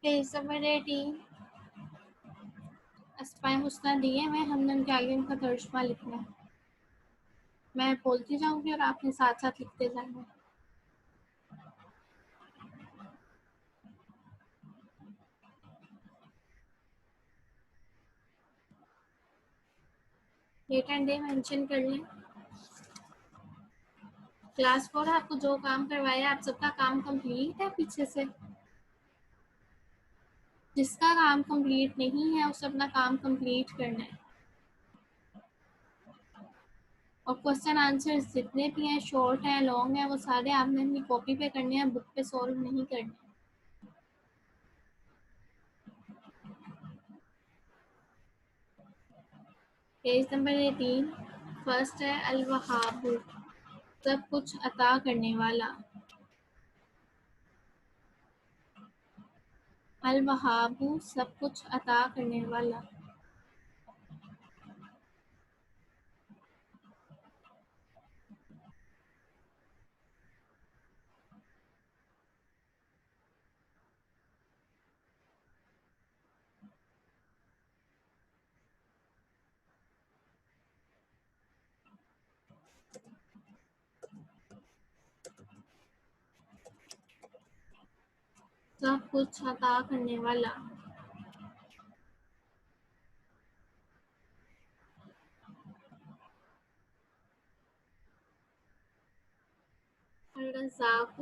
Page number 18 اسماء حسنہ دیے ہوئے ہم نے ان کے آگے ان کا ترجمہ لکھنا ہے. میں بولتی جاؤں گی اور آپ نے ساتھ ساتھ لکھتے جانا. ڈیٹ اینڈ ڈے مینشن کر لیں. کلاس 4 آپ کو جو کام کروایا آپ سب کا کام کمپلیٹ ہے پیچھے سے. جس کا کام کمپلیٹ نہیں ہے اسے اپنا کام کمپلیٹ کرنا ہے. اور کوسچن آنسر جتنے بھی ہیں شارٹ ہیں لانگ ہیں وہ سارے آپ نے اپنی کاپی پہ کرنے ہیں, بک پہ سولو نہیں کرنے. پیج نمبر 18 فرسٹ ہے الوہاب سب کچھ عطا کرنے والا. الوہاب سب کچھ عطا کرنے والا. سب کچھ عطا کرنے والا. الرزاق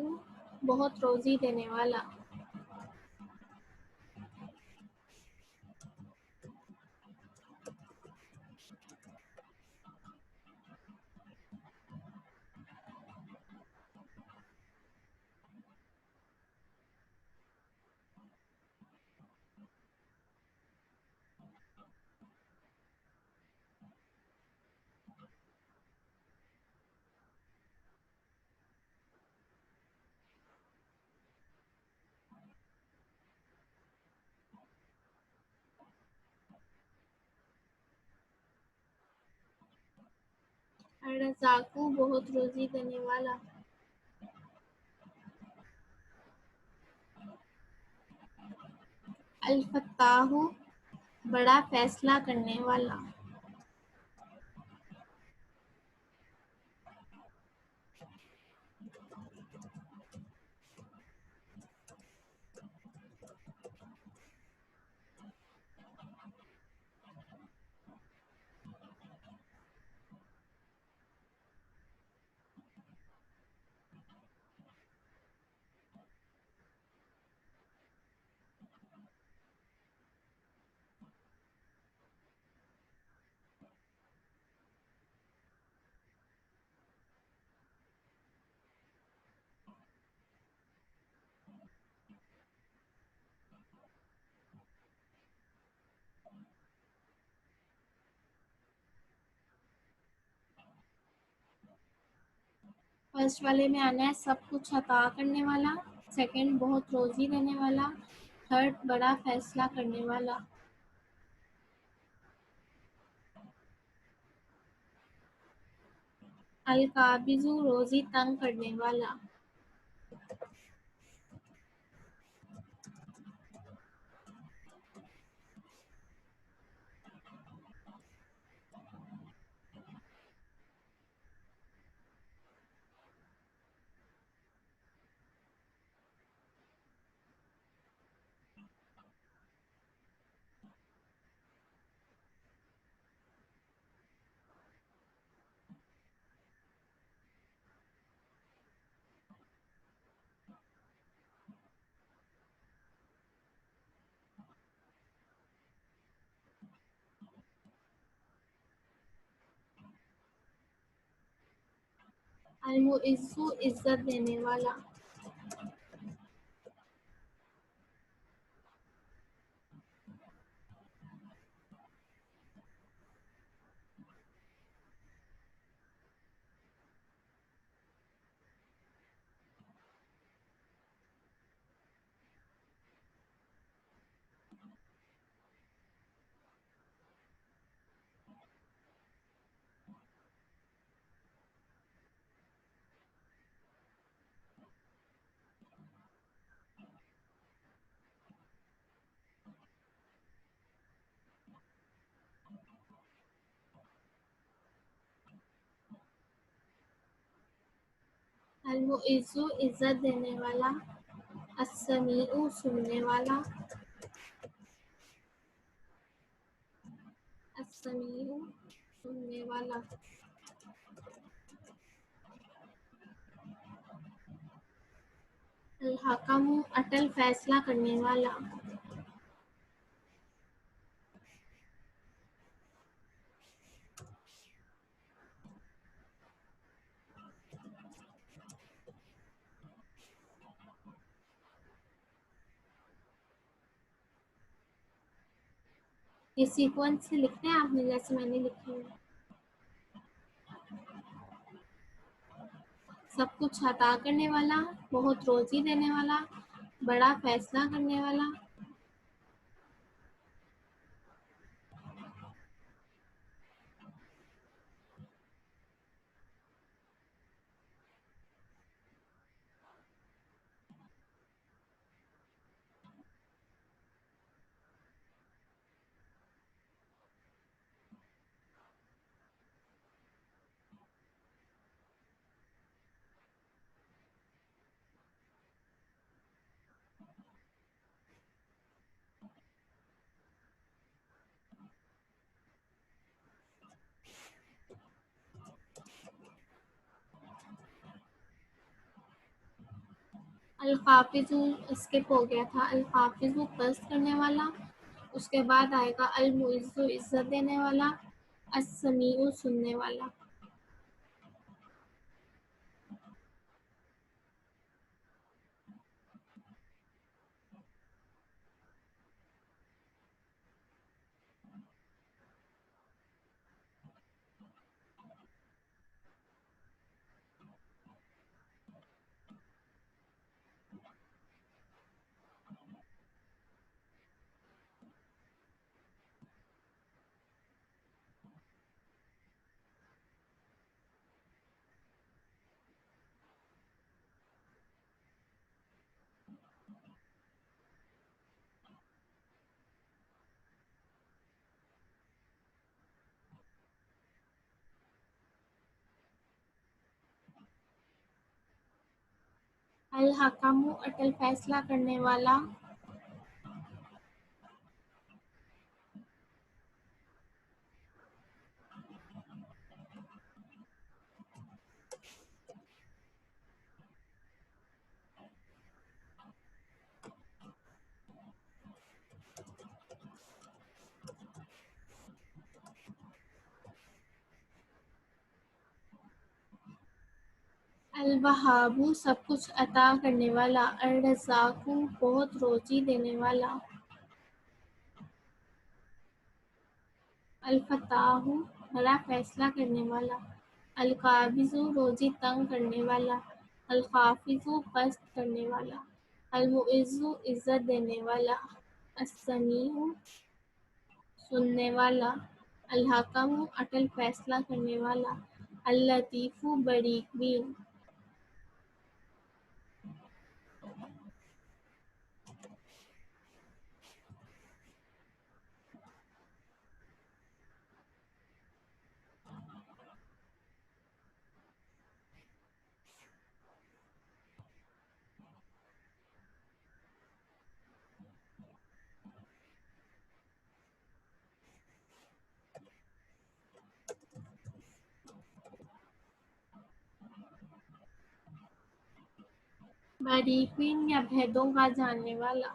بہت روزی دینے والا. الرزاق بہت روزی دینے والا. الفتاح بڑا فیصلہ کرنے والا. فرسٹ والے میں آنا ہے سب کچھ عطا کرنے والا, سیکنڈ بہت روزی دینے والا, تھرڈ بڑا فیصلہ کرنے والا. القابض روزی تنگ کرنے والا. المعز عزت دینے والا. المعز عزت دینے والا، السمیع سننے والا، السمیع سننے والا، الحکم عدل فیصلہ کرنے والا، یہ سیکوینس سے لکھنا ہے آپ نے جیسے میں نے لکھی ہے. سب کچھ عطا کرنے والا، بہت روزی دینے والا، بڑا فیصلہ کرنے والا، الحافظ اسکپ ہو گیا تھا، الحافظ قصد کرنے والا، اس کے بعد آئے گا المعز عزت دینے والا، السمیع سننے والا. الحکم عدل فیصلہ کرنے والا، الوہاب سب کچھ عطا کرنے والا، الرزاق بہت روزی دینے والا، الفتاح بڑا فیصلہ کرنے والا، القابض روزی تنگ کرنے والا، الخافض قصد کرنے والا، المعز عزت دینے والا، السمیع سننے والا، الحکم عدل فیصلہ کرنے والا، اللطیف باریک بین. باریک بین یا بھیدوں کا جاننے والا.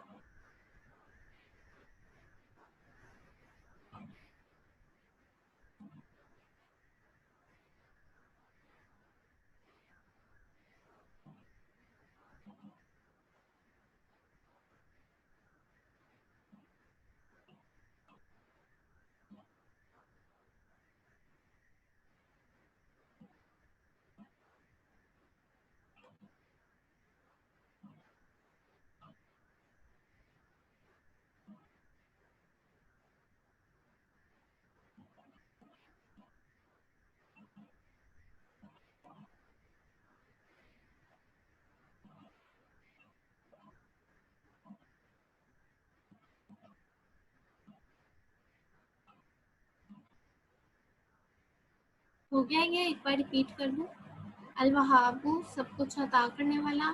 ہو گیا یہ ایک بار ریپیٹ کر دوں. الوہاب سب کچھ عطا کرنے والا،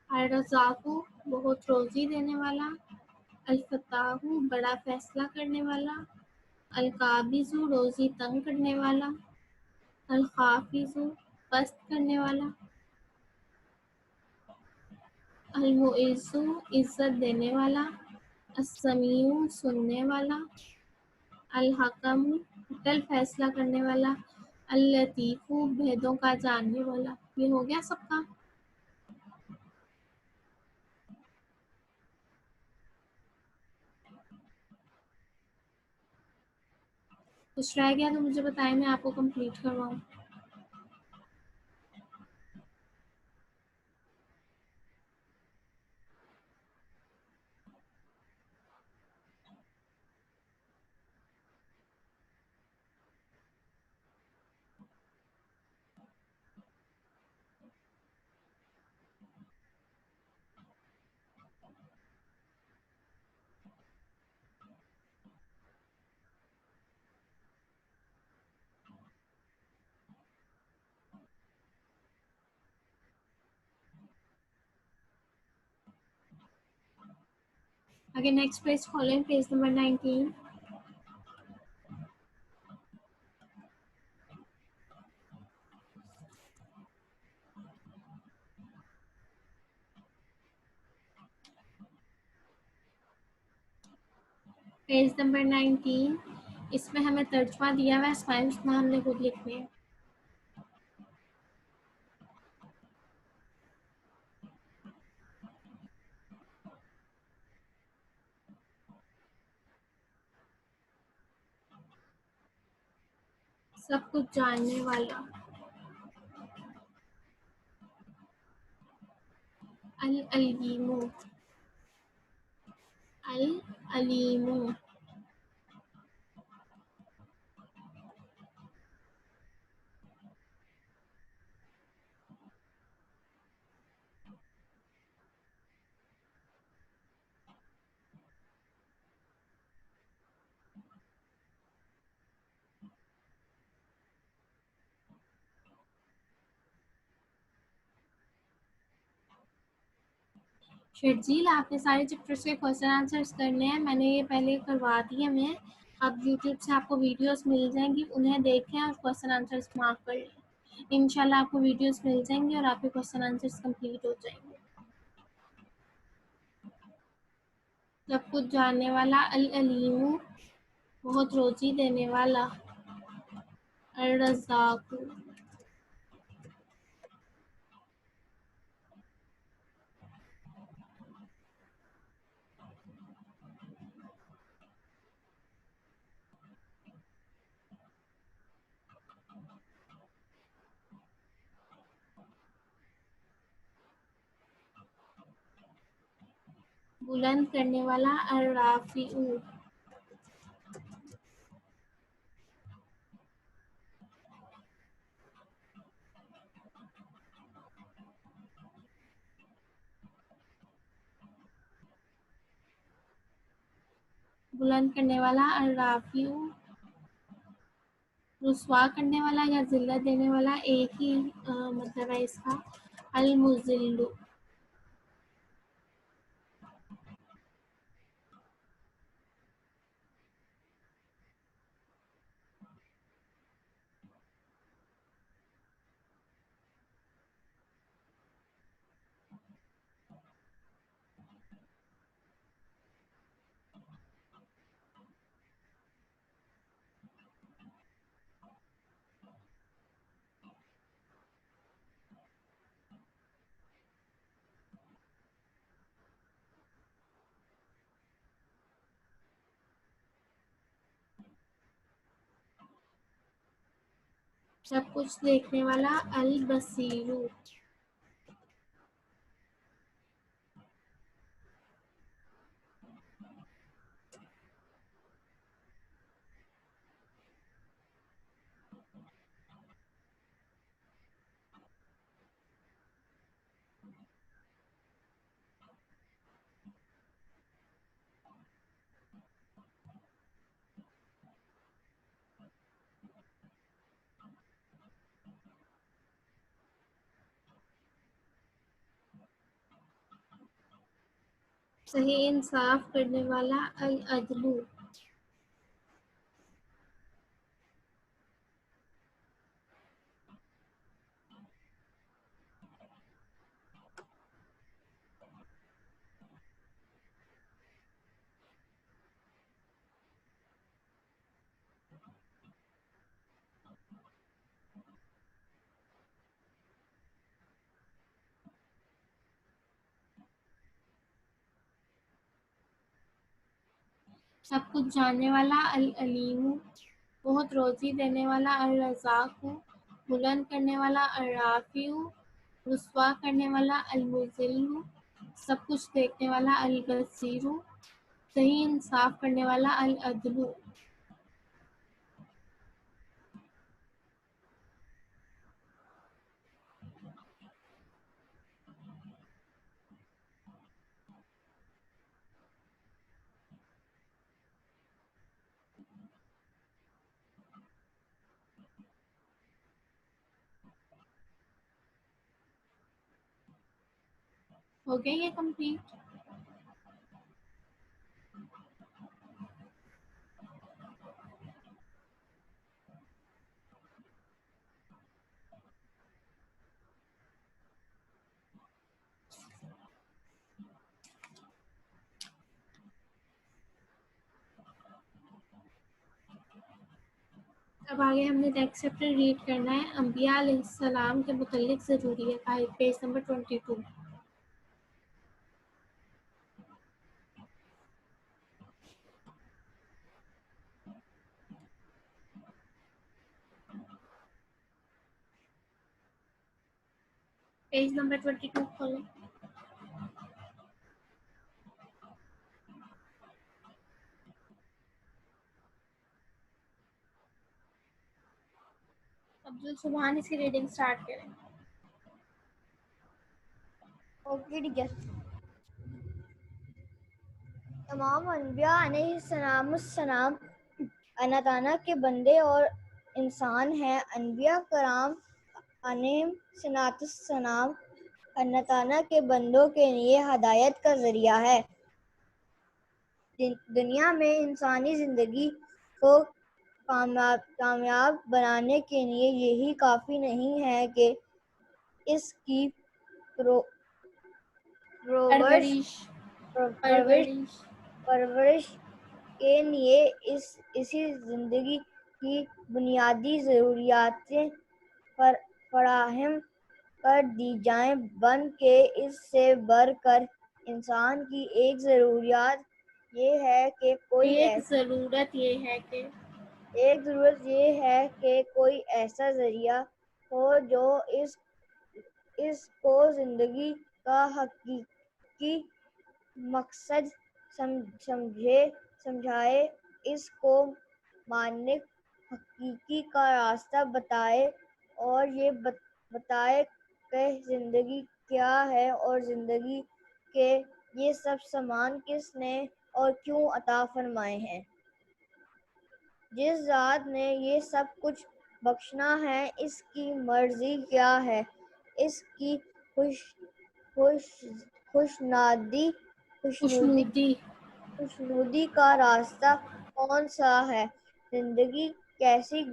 الرزاق بہت روزی دینے والا، الفتاح بڑا فیصلہ کرنے والا، القابض روزی تنگ کرنے والا، الخافض پست کرنے والا، المعز عزت دینے والا، السمیع سننے والا، الحکم اٹل فیصلہ کرنے والا، اللطیف بھیدوں کا جاننے والا۔ یہ ہو گیا سب کا۔ کچھ رہ گیا تو مجھے بتائیں، میں آپ کو کمپلیٹ کرواؤں۔ آگے نیکسٹ پیج کھولیں، پیج نمبر 19۔ پیج نمبر 19، اس میں ہمیں ترجمہ دیا ہوا ہے، اسمائلس میں ہم نے خود لکھنے ہیں۔ سب کچھ جاننے والا، العلیم، العلیم، شرجیل آپ نے سارے چیپٹرس کے کوشچن آنسرس کرنے ہیں، میں نے یہ پہلے کروا دی ہمیں، اب یوٹیوب سے آپ کو ویڈیوز مل جائیں گی، انہیں دیکھیں اور کوشچن آنسرس مارک کر لیں۔ انشاءاللہ آپ کو ویڈیوز مل جائیں گی اور آپ کے کوشچن آنسرس کمپلیٹ ہو جائیں گے۔ سب کچھ جاننے والا، العلیم بہت روزی دینے والا، الرزاق بلند کرنے والا، الرافع بلند کرنے والا، الرافع رسوا کرنے والا یا ذلت دینے والا، ایک ہی مطلب ہے اس کا، المذل سب کچھ دیکھنے والا، البصیر صحیح انصاف کرنے والا العدل. سب کچھ جاننے والا العلیم. بہت روزی دینے والا الرزاق. بلند کرنے والا الرافع. رسوا کرنے والا المذل. سب کچھ دیکھنے والا البصیر. صحیح انصاف کرنے والا العدل. ہو گیا یہ کمپلیٹ؟ اب آگے ہم نے نیکسٹ چیپٹر ریڈ کرنا ہے. انبیاء علیہ السلام کے متعلق ضروری ہے. Page number 22. پیج نمبر 22 کھولیں. عبدل سبحان اس کی ریڈنگ سٹارٹ کریں. اوکے ٹھیک ہے. تمام انبیاء علیہ السلام اللہ تعالیٰ کے بندے اور انسان ہیں. انبیاء کرام علیہم السلام اللہ تعالیٰ کے بندوں کے لیے ہدایت کا ذریعہ ہے. دنیا میں انسانی زندگی کو کامیاب بنانے کے لیے یہی کافی نہیں ہے کہ اس کی پرورش کے لیے اسی زندگی کی بنیادی ضروریاتیں فراہم کر دی جائیں بن کے اس سے بڑھ کر انسان کی ایک ضرورت یہ ہے کہ کوئی ایسا ذریعہ ہو جو اس کو زندگی کا حقیقی مقصد سمجھائے، اس کو مالک حقیقی کا راستہ بتائے اور یہ بتائے کہ زندگی کیا ہے اور زندگی کے یہ سب سامان کس نے اور کیوں عطا فرمائے ہیں. جس ذات نے یہ سب کچھ بخشنا ہے اس کی مرضی کیا ہے، اس کی خوشنودی کا راستہ کون سا ہے، زندگی کیسی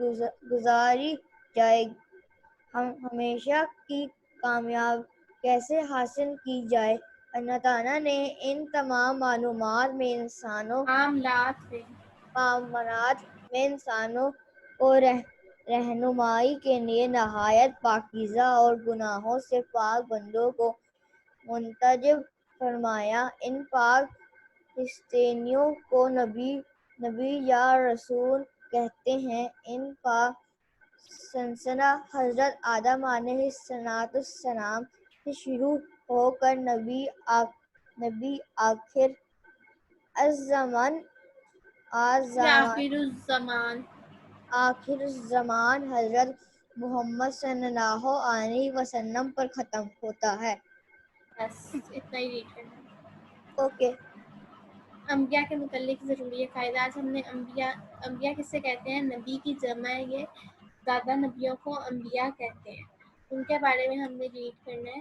گزاری جائے، ہمیشہ کی کامیاب کیسے حاصل کی جائے. اللہ تعالیٰ نے ان تمام معاملات میں انسانوں کو رہنمائی کے لیے نہایت پاکیزہ اور گناہوں سے پاک بندوں کو منتخب فرمایا. ان پاک ہستیوں کو نبی یا رسول کہتے ہیں. ان کا سلسلہ حضرت آدم علیہ السلام سے شروع ہو کر نبی آخر الزمان حضرت محمد صلی اللہ علیہ وسلم پر ختم ہوتا ہے. اتنا ہی ریڈ کرنا ہے. اوکے. انبیاء کے متعلق ضروری ہے. فائدہ آج ہم نے انبیاء کسے کہتے ہیں؟ نبی کی جمع ہے یہ. زیادہ نبیوں کو انبیاء کہتے ہیں. ان کے بارے میں ہم نے ریڈ کرنا ہے.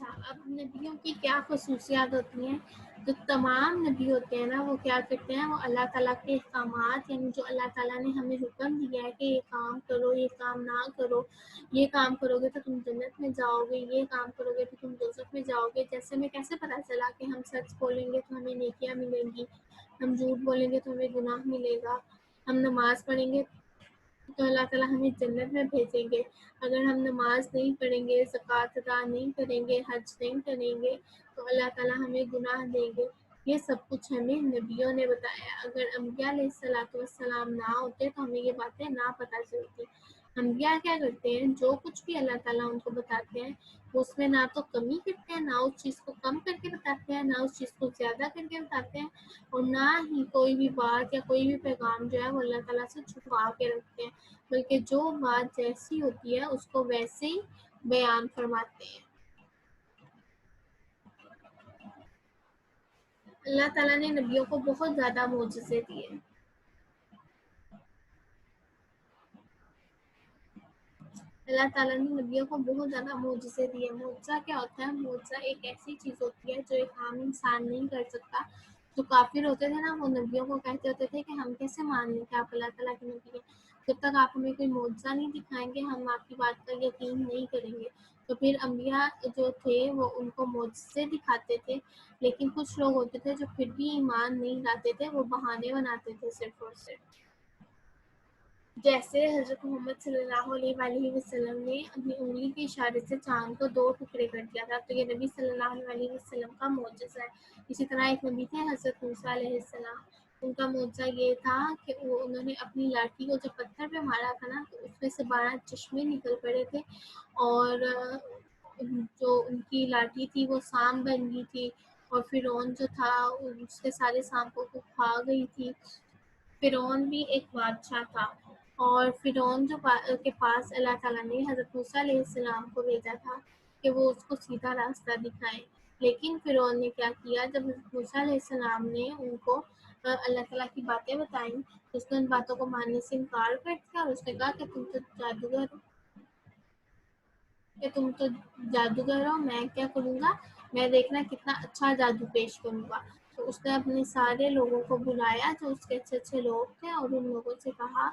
اچھا، اب نبیوں کی کیا خصوصیات ہوتی ہیں؟ جو تمام نبی ہوتے ہیں نا وہ کیا کرتے ہیں، وہ اللہ تعالیٰ کے احکامات یعنی جو اللہ تعالیٰ نے ہمیں حکم دیا ہے کہ یہ کام کرو، یہ کام نہ کرو، یہ کام کرو گے تو تم جنت میں جاؤ گے، یہ کام کرو گے تو تم دوزخ میں جاؤ گے. جیسے ہمیں کیسے پتہ چلا کہ ہم سچ بولیں گے تو ہمیں نیکیاں ملیں گی، ہم جھوٹ بولیں گے تو ہمیں گناہ ملے گا، ہم نماز پڑھیں گے تو اللہ تعالیٰ ہمیں جنت میں بھیجیں گے، اگر ہم نماز نہیں پڑھیں گے، زکوٰۃ ادا نہیں کریں گے، حج نہیں کریں گے تو اللہ تعالیٰ ہمیں گناہ دیں گے. یہ سب کچھ ہمیں نبیوں نے بتایا. اگر انبیاء علیہ السلام نہ ہوتے تو ہمیں یہ باتیں نہ پتہ چلتی. انبیاء کیا کرتے ہیں، جو کچھ بھی اللہ تعالیٰ ان کو بتاتے ہیں اس میں نہ تو کمی کرتے ہیں، نہ اس چیز کو کم کر کے بتاتے ہیں، نہ اس چیز کو زیادہ کر کے بتاتے ہیں، اور نہ ہی کوئی بھی بات یا کوئی بھی پیغام جو ہے وہ اللہ تعالیٰ سے چھپا کے رکھتے ہیں، بلکہ جو بات جیسی ہوتی ہے اس کو ویسے ہی بیان فرماتے ہیں. اللہ تعالیٰ نے نبیوں کو بہت زیادہ معجزے دیے. اللہ تعالیٰ نے نبیوں کو بہت زیادہ معجزے دیے. معجزہ کیا ہوتا ہے؟ معجزہ ایک ایسی چیز ہوتی ہے جو ایک عام انسان نہیں کر سکتا. جو کافر ہوتے تھے نا وہ نبیوں کو کہتے ہوتے تھے کہ ہم کیسے مان لیں کہ آپ اللہ تعالیٰ کے نبی ہیں، جب تک آپ ہمیں کوئی معجزہ نہیں دکھائیں گے ہم آپ کی بات پر یقین نہیں کریں گے. تو پھر انبیاء جو تھے وہ ان کو معجزے دکھاتے تھے، لیکن کچھ لوگ ہوتے تھے جو پھر بھی ایمان نہیں لاتے تھے، وہ بہانے بناتے تھے صرف اور صرف. جیسے حضرت محمد صلی اللہ علیہ وآلہ وسلم نے اپنی انگلی کے اشارے سے چاند کو 2 ٹکڑے کر دیا تھا، تو یہ نبی صلی اللہ علیہ وسلم کا معجزہ ہے. اسی طرح ایک نبی تھے حضرت موسیٰ علیہ السلام، ان کا معجزہ یہ تھا کہ انہوں نے اپنی لاٹھی کو جب پتھر پہ مارا تھا نا تو اس میں سے 12 چشمے نکل پڑے تھے، اور جو ان کی لاٹھی تھی وہ سانپ بن گئی تھی، اور فرعون جو تھا اس کے سارے سانپوں کو کھا گئی تھی. فرعون بھی ایک بادشاہ تھا، اور فرعون کے پاس اللہ تعالیٰ نے حضرت موسیٰ علیہ السلام کو بھیجا تھا کہ وہ اس کو سیدھا راستہ دکھائیں. لیکن فرعون نے کیا کیا، جب حضرت موسیٰ علیہ السلام نے ان کو اللہ تعالیٰ کی باتیں بتائیں تو اس نے ان باتوں کو ماننے سے انکار کر دیا، اور اس نے کہا کہ تم تو جادوگر ہو، میں کیا کروں گا، میں دیکھنا کتنا اچھا جادو پیش کروں گا. تو اس نے اپنے سارے لوگوں کو بلایا جو اس کے اچھے اچھے لوگ تھے، اور ان لوگوں سے کہا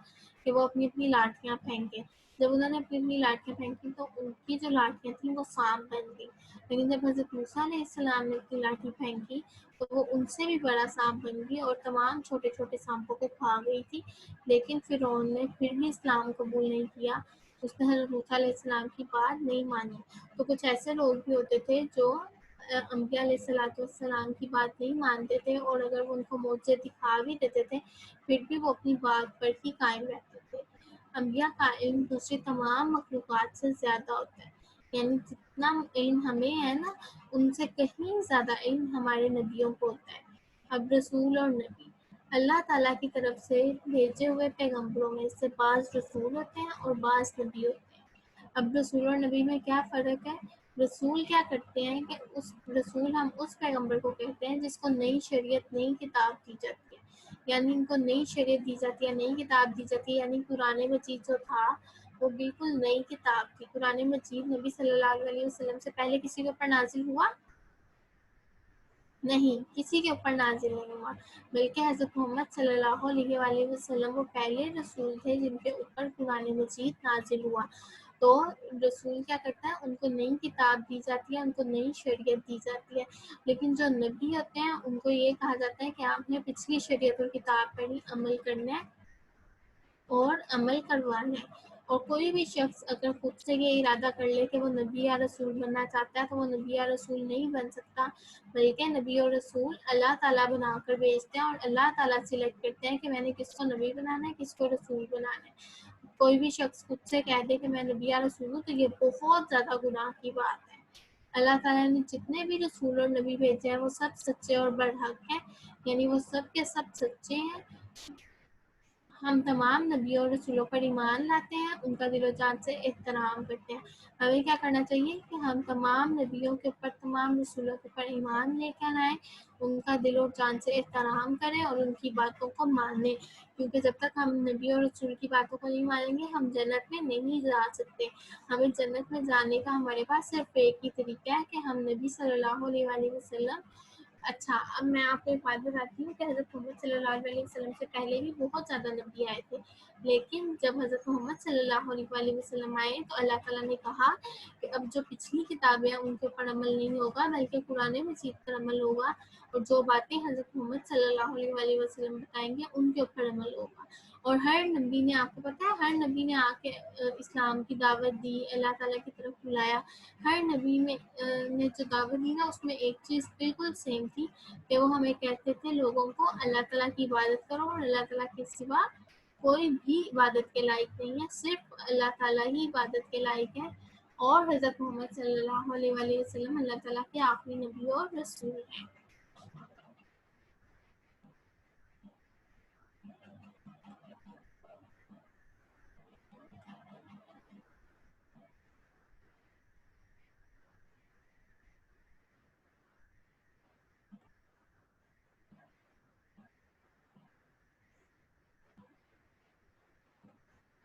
کہ وہ اپنی اپنی لاٹیاں پھینکیں. جب انہوں نے اپنی اپنی لاٹیاں پھینکی تو ان کی جو لاٹیاں تھیں وہ سانپ بن گئی. لیکن جب حضرت موسیٰ علیہ السلام نے اپنی لاٹھی پھینکی تو وہ ان سے بھی بڑا سانپ بن گئی اور تمام چھوٹے چھوٹے سانپوں کو کھا گئی تھی. لیکن فرعون نے پھر بھی اسلام قبول نہیں کیا، اس نے حضرت موسیٰ علیہ السلام کی بات نہیں مانی. تو کچھ ایسے لوگ بھی ہوتے تھے جو انبیاء علیہ السلام کی بات نہیں مانتے تھے، اور اگر وہ ان کو معجزے دکھا بھی دیتے تھے پھر بھی وہ اپنی بات پر ہی قائم رہتے تھے. انبیاء کا علم دوسری تمام مخلوقات سے زیادہ ہوتا ہے، یعنی جتنا علم ہمیں ہے نا ان سے کہیں زیادہ علم ہمارے نبیوں کو ہوتا ہے. اب رسول اور نبی، اللہ تعالیٰ کی طرف سے بھیجے ہوئے پیغمبروں میں سے بعض رسول ہوتے ہیں اور بعض نبی ہوتے ہیں. اب رسول اور نبی میں کیا فرق ہے؟ رسول کیا کرتے ہیں کہ ہم اس پیغمبر کو کہتے ہیں جس کو نئی شریعت نئی کتاب دی جاتی ہے، یعنی ان کو نئی شریعت دی جاتی ہے، نئی کتاب دی جاتی ہے. یعنی قرآن مجید جو تھا وہ بالکل نئی کتاب تھی. قرآن مجید نبی صلی اللہ علیہ وسلم سے پہلے کسی کے اوپر نازل ہوا نہیں، کسی کے اوپر نازل نہیں ہوا، بلکہ حضرت محمد صلی اللہ علیہ وآلہ وسلم وہ پہلے رسول تھے جن کے اوپر قرآن مجید نازل ہوا. تو رسول کیا کرتا ہے، ان کو نئی کتاب دی جاتی ہے، ان کو نئی شریعت دی جاتی ہے. لیکن جو نبی ہوتے ہیں ان کو یہ کہا جاتا ہے کہ آپ نے پچھلی شریعت اور کتاب پر ہی عمل کرنا ہے اور عمل کروانا ہے. اور کوئی بھی شخص اگر خود سے یہ ارادہ کر لے کہ وہ نبی یا رسول بننا چاہتا ہے تو وہ نبی یا رسول نہیں بن سکتا، بلکہ نبی اور رسول اللہ تعالیٰ بنا کر بھیجتے ہیں، اور اللہ تعالیٰ سلیکٹ کرتے ہیں کہ میں نے کس کو نبی بنانا ہے، کس کو رسول بنانا ہے. کوئی بھی شخص خود سے کہہ دے کہ میں نبی یا رسول ہوں تو یہ بہت زیادہ گناہ کی بات ہے. اللہ تعالیٰ نے جتنے بھی رسول اور نبی بھیجے ہیں وہ سب سچے اور برحق ہیں، یعنی وہ سب کے سب سچے ہیں. ہم تمام نبیوں اور رسولوں پر ایمان لاتے ہیں، ان کا دل و جان سے احترام کرتے ہیں۔ ہمیں کیا کرنا چاہیے کہ ہم تمام نبیوں کے اوپر، تمام رسولوں کے اوپر ایمان لے کر آئیں، ان کا دل و جان سے احترام کریں اور ان کی باتوں کو مانیں، کیونکہ جب تک ہم نبی اور رسول کی باتوں کو نہیں مانیں گے ہم جنت میں نہیں جا سکتے۔ ہمیں جنت میں جانے کا ہمارے پاس صرف ایک ہی طریقہ ہے کہ ہم نبی صلی اللہ علیہ وآلہ وسلم۔ اچھا، اب میں آپ کو ایک بات بتاتی ہوں کہ حضرت محمد صلی اللہ علیہ وسلم سے پہلے بھی بہت زیادہ نبی آئے تھے، لیکن جب حضرت محمد صلی اللہ علیہ وآلہ وسلم آئے تو اللہ تعالیٰ نے کہا کہ اب جو پچھلی کتابیں ہیں ان کے اوپر عمل نہیں ہوگا، بلکہ قرآن مجید پر عمل ہوگا، اور جو باتیں حضرت محمد صلی اللہ علیہ وآلہ وسلم بتائیں گے ان کے اوپر عمل ہوگا۔ اور ہر نبی نے، آپ کو پتہ ہے، ہر نبی نے آ کے اسلام کی دعوت دی، اللہ تعالیٰ کی طرف بلایا۔ ہر نبی نے جو دعوت دی نا، اس میں ایک چیز بالکل سیم تھی کہ وہ ہمیں کہتے تھے لوگوں کو اللہ تعالیٰ کی عبادت کرو، اور اللہ تعالیٰ کے سوا کوئی بھی عبادت کے لائق نہیں ہے، صرف اللہ تعالیٰ ہی عبادت کے لائق ہے، اور حضرت محمد صلی اللہ علیہ وآلہ وسلم اللہ تعالیٰ کے آخری نبی اور رسول ہیں۔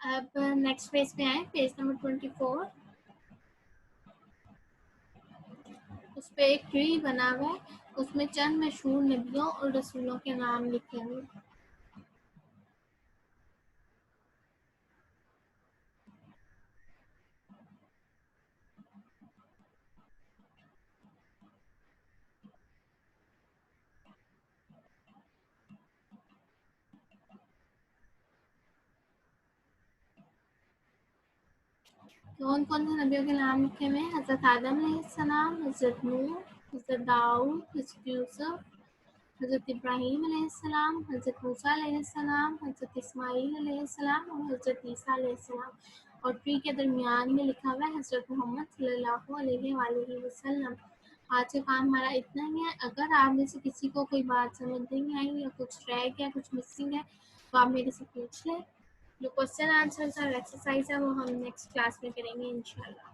اب نیکسٹ پیج پہ آئیں، پیج نمبر 24۔ اس پہ ایک ٹری بنا ہوا ہے، اس میں چند مشہور نبیوں اور رسولوں کے نام لکھے ہوئے ہیں۔ کون کون سے نبیوں کے نام لکھے ہوئے ہیں؟ حضرت آدم علیہ السلام، حضرت نوح، حضرت داؤد، حضرت یوسف، حضرت ابراہیم علیہ السلام، حضرت موسیٰ علیہ السلام، حضرت اسماعیل علیہ السلام اور حضرت عیسیٰ علیہ السلام۔ اور ٹری کے درمیان میں لکھا ہوا ہے حضرت محمد صلی اللہ علیہ وآلہ وسلم۔ آج کا کام ہمارا اتنا ہی ہے۔ اگر آپ میں سے کسی کو کوئی بات سمجھ نہیں آئی یا کچھ رہ گیا، کچھ مسنگ ہے، تو آپ میرے سے پوچھ لیں۔ جو کوشچن آنسرز اور ایکسرسائز ہے وہ ہم نیکسٹ کلاس میں کریں گے انشاءاللہ۔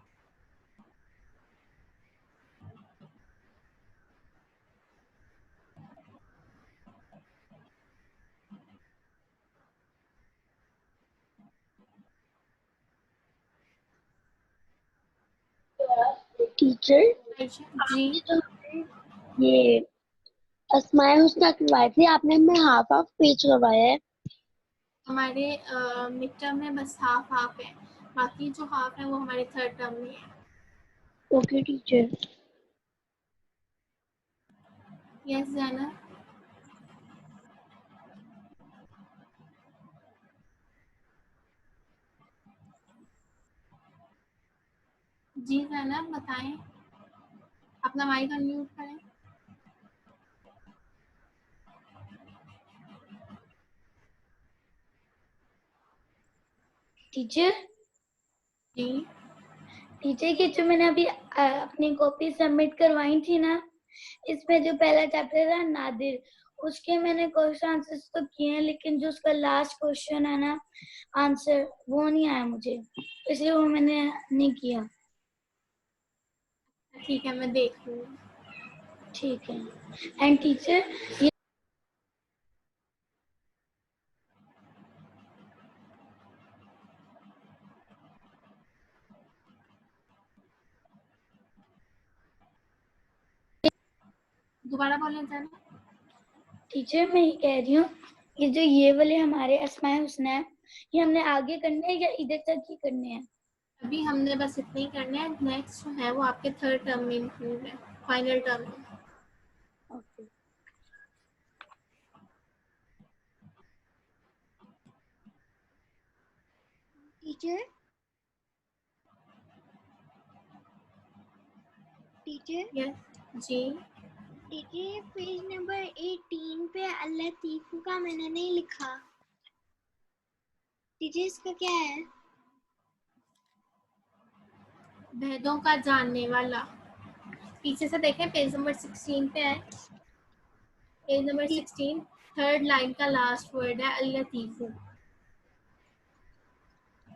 ٹیچر جی، یہ اسماء الحسنہ کروائی تھی آپ نے، میں ہاف پیج کروایا ہے۔ ہمارے مڈ ٹرم میں بس ہاف ہے، باقی جو ہاف ہے وہ ہمارے تھرڈ ٹرم میں ہے۔ Okay teacher. یس زینب؟ جی زینب بتائیں، اپنا مائک انمیوٹ کریں۔ ٹیچر جی ٹیچر کی جو میں نے ابھی اپنی کاپی سبمٹ کروائی تھی نا، اس میں جو پہلا چیپٹر ہے نادر، اس کے میں نے کوشچن آنسر تو کیے ہیں، لیکن جو اس کا لاسٹ کوشچن ہے نا آنسر، وہ نہیں آیا مجھے، اس لیے وہ میں نے نہیں کیا۔ ٹھیک ہے، میں دیکھ لوں۔ ٹھیک ہے۔ اینڈ ٹیچر یہ دوبارہ بولیں جانا۔ ٹیچر میں یہ کہہ رہی ہوں کہ جو یہ والے ہمارے اسماء الحسنہ ہیں، یہ ہم نے آگے کرنے ہیں یا ادھر تک ہی کرنے ہیں؟ ابھی ہم نے بس اتنے ہی کرنے ہیں، نیکسٹ جو ہے وہ آپ کے تھرڈ ٹرم میں انکلوڈ ہے، فائنل ٹرم میں۔ اوکے۔ ٹیچر یس جی، ٹیچر پیج نمبر 18 پہ اللطیف کا میں نے نہیں لکھا، ٹیچر اس کا کیا ہے؟ بھیدوں کا جاننے والا۔ پیچھے سے دیکھیں، پیج نمبر 16 پہ ہے، پیج نمبر 16 تھرڈ لائن کا لاسٹ ورڈ ہے اللطیف۔